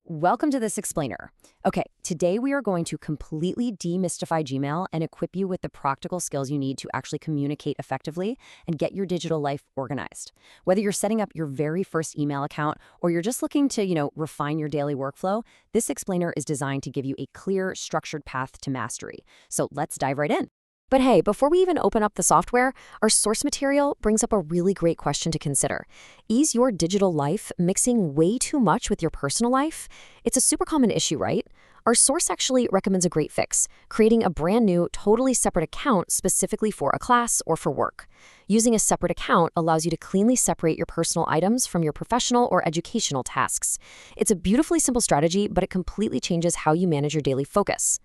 Welcome to This Explainer. Okay, today we are going to completely demystify Gmail and equip you with the practical skills you need to actually communicate effectively and get your digital life organized. Whether you're setting up your very first email account or you're just looking to, refine your daily workflow, This Explainer is designed to give you a clear, structured path to mastery. So let's dive right in. But hey, before we even open up the software, our source material brings up a really great question to consider. Is your digital life mixing way too much with your personal life? It's a super common issue, right? Our source actually recommends a great fix, creating a brand new, totally separate account specifically for a class or for work. Using a separate account allows you to cleanly separate your personal items from your professional or educational tasks. It's a beautifully simple strategy, but it completely changes how you manage your daily focus.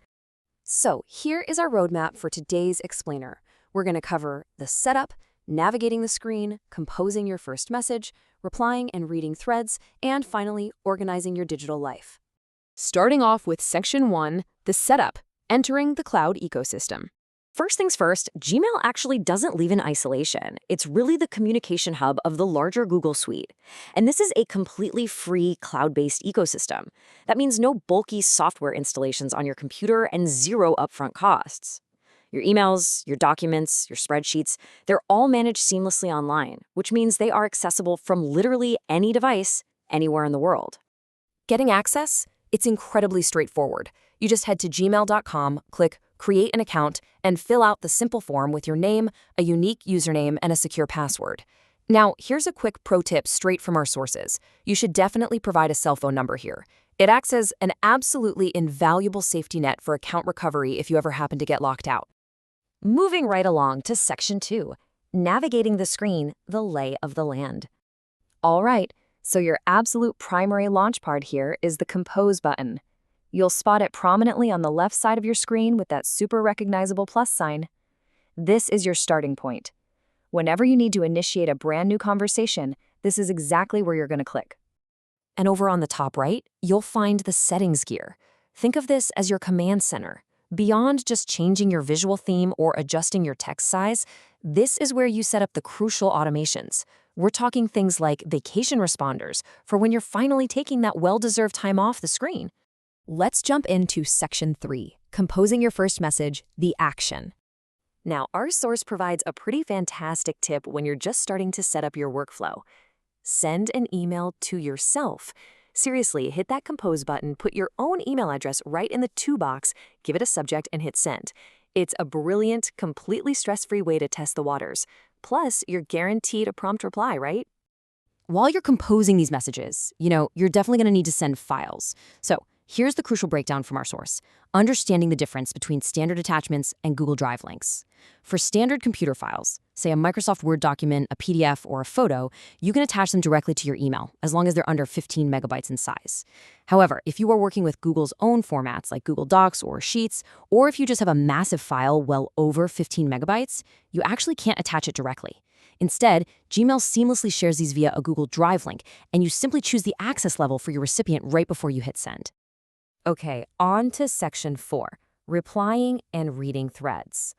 So here is our roadmap for today's explainer. We're going to cover the setup, navigating the screen, composing your first message, replying and reading threads, and finally, organizing your digital life. Starting off with Section 1, the setup, entering the cloud ecosystem. First things first, Gmail actually doesn't leave in isolation. It's really the communication hub of the larger Google suite. And this is a completely free cloud-based ecosystem. That means no bulky software installations on your computer and zero upfront costs. Your emails, your documents, your spreadsheets, they're all managed seamlessly online, which means they are accessible from literally any device, anywhere in the world. Getting access? It's incredibly straightforward. You just head to gmail.com, click Create an account, and fill out the simple form with your name, a unique username, and a secure password. Now, here's a quick pro tip straight from our sources. You should definitely provide a cell phone number here. It acts as an absolutely invaluable safety net for account recovery if you ever happen to get locked out. Moving right along to Section 2, navigating the screen, the lay of the land. All right, so your absolute primary launch part here is the Compose button. You'll spot it prominently on the left side of your screen with that super recognizable plus sign. This is your starting point. Whenever you need to initiate a brand new conversation, this is exactly where you're going to click. And over on the top right, you'll find the settings gear. Think of this as your command center. Beyond just changing your visual theme or adjusting your text size, this is where you set up the crucial automations. We're talking things like vacation responders for when you're finally taking that well-deserved time off the screen. Let's jump into Section 3, composing your first message, the action. Now, our source provides a pretty fantastic tip when you're just starting to set up your workflow. Send an email to yourself. Seriously, hit that compose button, put your own email address right in the to box, give it a subject, and hit send. It's a brilliant, completely stress-free way to test the waters. Plus, you're guaranteed a prompt reply, right? While you're composing these messages, you're definitely going to need to send files. So, here's the crucial breakdown from our source, understanding the difference between standard attachments and Google Drive links. For standard computer files, say a Microsoft Word document, a PDF, or a photo, you can attach them directly to your email, as long as they're under 15 megabytes in size. However, if you are working with Google's own formats like Google Docs or Sheets, or if you just have a massive file well over 15 megabytes, you actually can't attach it directly. Instead, Gmail seamlessly shares these via a Google Drive link, and you simply choose the access level for your recipient right before you hit send. Okay, on to Section 4, replying and reading threads.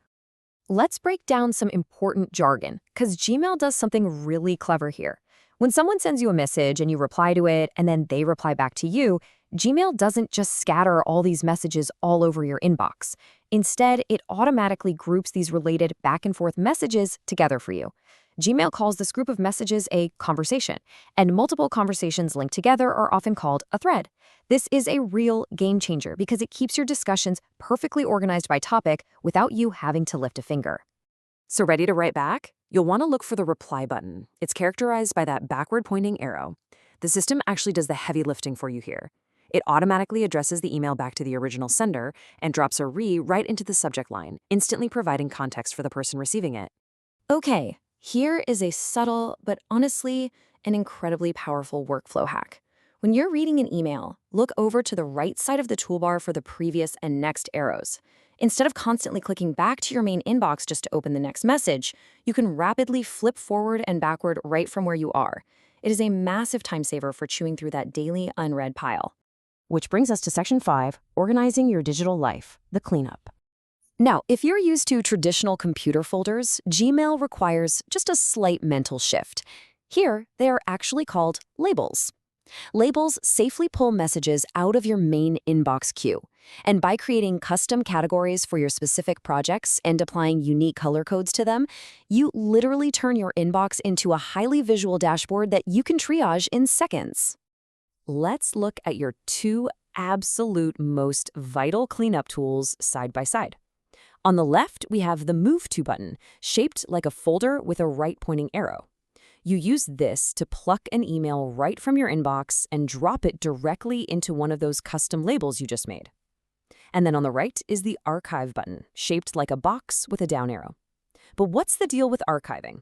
Let's break down some important jargon, because Gmail does something really clever here. When someone sends you a message and you reply to it, and then they reply back to you, Gmail doesn't just scatter all these messages all over your inbox. Instead, it automatically groups these related back and forth messages together for you. Gmail calls this group of messages a conversation, and multiple conversations linked together are often called a thread. This is a real game changer because it keeps your discussions perfectly organized by topic without you having to lift a finger. So ready to write back? You'll want to look for the reply button. It's characterized by that backward-pointing arrow. The system actually does the heavy lifting for you here. It automatically addresses the email back to the original sender and drops a right into the subject line, instantly providing context for the person receiving it. Okay. Here is a subtle, but honestly, an incredibly powerful workflow hack. When you're reading an email, look over to the right side of the toolbar for the previous and next arrows. Instead of constantly clicking back to your main inbox just to open the next message, you can rapidly flip forward and backward right from where you are. It is a massive time saver for chewing through that daily unread pile. Which brings us to Section 5, organizing your digital life, the cleanup. Now, if you're used to traditional computer folders, Gmail requires just a slight mental shift. Here, they are actually called labels. Labels safely pull messages out of your main inbox queue. And by creating custom categories for your specific projects and applying unique color codes to them, you literally turn your inbox into a highly visual dashboard that you can triage in seconds. Let's look at your two absolute most vital cleanup tools side by side. On the left, we have the Move To button, shaped like a folder with a right-pointing arrow. You use this to pluck an email right from your inbox and drop it directly into one of those custom labels you just made. And then on the right is the Archive button, shaped like a box with a down arrow. But what's the deal with archiving?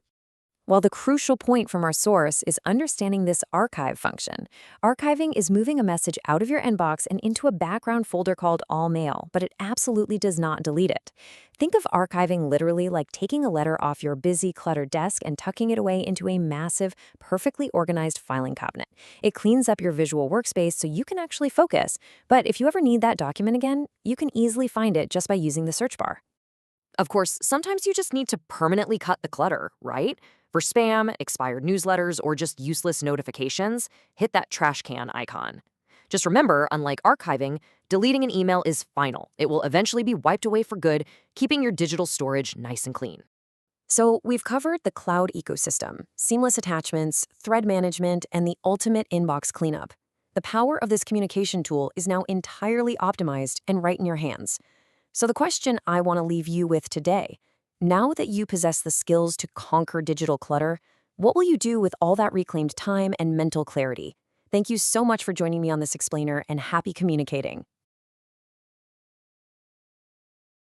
Well, the crucial point from our source is understanding this archive function. Archiving is moving a message out of your inbox and into a background folder called All Mail, but it absolutely does not delete it. Think of archiving literally like taking a letter off your busy, cluttered desk and tucking it away into a massive, perfectly organized filing cabinet. It cleans up your visual workspace so you can actually focus. But if you ever need that document again, you can easily find it just by using the search bar. Of course, sometimes you just need to permanently cut the clutter, right? For spam, expired newsletters, or just useless notifications, hit that trash can icon. Just remember, unlike archiving, deleting an email is final. It will eventually be wiped away for good, keeping your digital storage nice and clean. So we've covered the cloud ecosystem, seamless attachments, thread management, and the ultimate inbox cleanup. The power of this communication tool is now entirely optimized and right in your hands. So the question I want to leave you with today: now that you possess the skills to conquer digital clutter, what will you do with all that reclaimed time and mental clarity? Thank you so much for joining me on this explainer, and happy communicating.